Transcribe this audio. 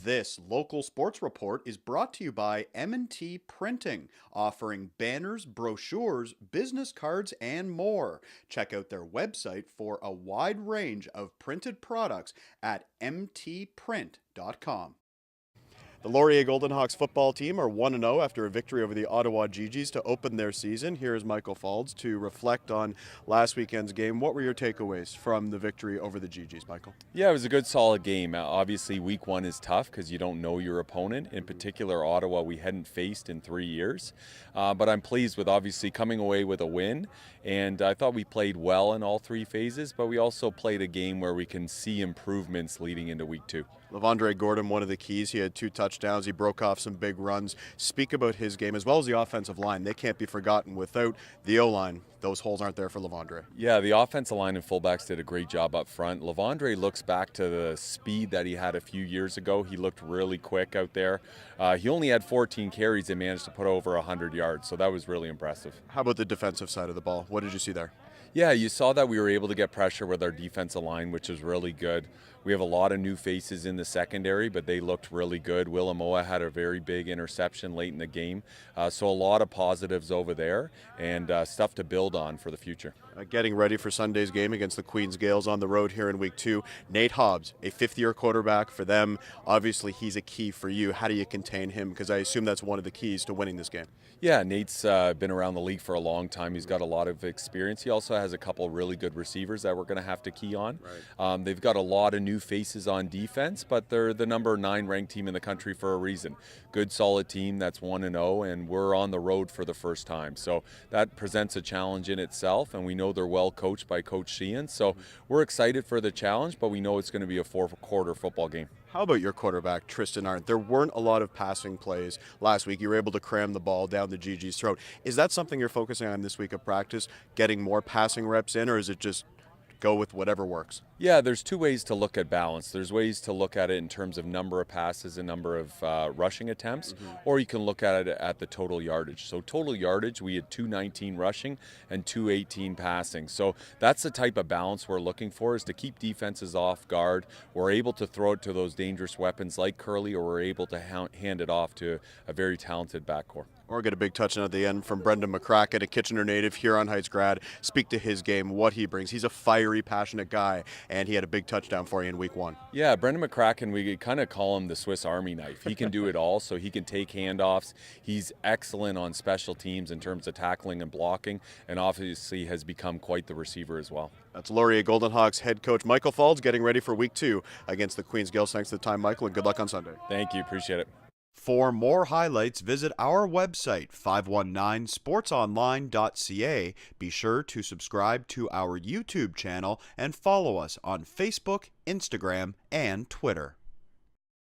This local sports report is brought to you by M&T Printing, offering banners, brochures, business cards, and more. Check out their website for a wide range of printed products at mtprint.com. The Laurier Golden Hawks football team are 1-0 after a victory over the Ottawa GGs to open their season. Here is Michael Faulds to reflect on last weekend's game. What were your takeaways from the victory over the GGs, Michael? Yeah, it was a good, solid game. Obviously, week one is tough because you don't know your opponent. In particular, Ottawa, we hadn't faced in 3 years. But I'm pleased with obviously coming away with a win. And I thought we played well in all three phases, but we also played a game where we can see improvements leading into week two. Lavondre Gordon, one of the keys. He had 2 touchdowns. He broke off some big runs. Speak about his game as well as the offensive line. They can't be forgotten. Without the O-line, those holes aren't there for Lavondre. Yeah, the offensive line and fullbacks did a great job up front. Lavondre looks back to the speed that he had a few years ago. He looked really quick out there. He only had 14 carries and managed to put over 100 yards, so that was really impressive. How about the defensive side of the ball? What did you see there? Yeah, you saw that we were able to get pressure with our defensive line, which is really good. We have a lot of new faces in the secondary, but they looked really good. Willamoa had a very big interception late in the game. So a lot of positives over there and stuff to build on for the future. Getting ready for Sunday's game against the Queens Gales on the road here in week 2. Nate Hobbs, a fifth-year quarterback for them. Obviously, he's a key for you. How do you contain him? Because I assume that's one of the keys to winning this game. Yeah, Nate's been around the league for a long time. He's got a lot of experience. He also has a couple really good receivers that we're going to have to key on. Right. They've got a lot of new faces on defense, but they're the number 9 ranked team in the country for a reason. Good, solid team that's 1-0, and we're on the road for the first time. So that presents a challenge in itself, and we know they're well coached by Coach Sheehan. So we're excited for the challenge, but we know it's going to be a 4-quarter football game. How about your quarterback, Tristan Arndt? There weren't a lot of passing plays last week. You were able to cram the ball down the GG's throat. Is that something you're focusing on this week of practice, getting more passing reps in, or is it just go with whatever works? Yeah, there's 2 ways to look at balance. There's ways to look at it in terms of number of passes and number of rushing attempts, or you can look at it at the total yardage. So total yardage, we had 219 rushing and 218 passing. So that's the type of balance we're looking for, is to keep defenses off guard. We're able to throw it to those dangerous weapons like Curly, or we're able to hand it off to a very talented backcourt. Or get a big touchdown at the end from Brendan McCracken, a Kitchener native, Huron Heights grad. Speak to his game, what he brings. He's a fiery, passionate guy, and he had a big touchdown for you in week 1. Yeah, Brendan McCracken, we kind of call him the Swiss Army knife. He can do it all, so he can take handoffs. He's excellent on special teams in terms of tackling and blocking, and obviously has become quite the receiver as well. That's Laurier Golden Hawks head coach Michael Faulds getting ready for week 2 against the Queens Gales. Thanks for the time, Michael, and good luck on Sunday. Thank you. Appreciate it. For more highlights, visit our website, 519sportsonline.ca. Be sure to subscribe to our YouTube channel and follow us on Facebook, Instagram, and Twitter.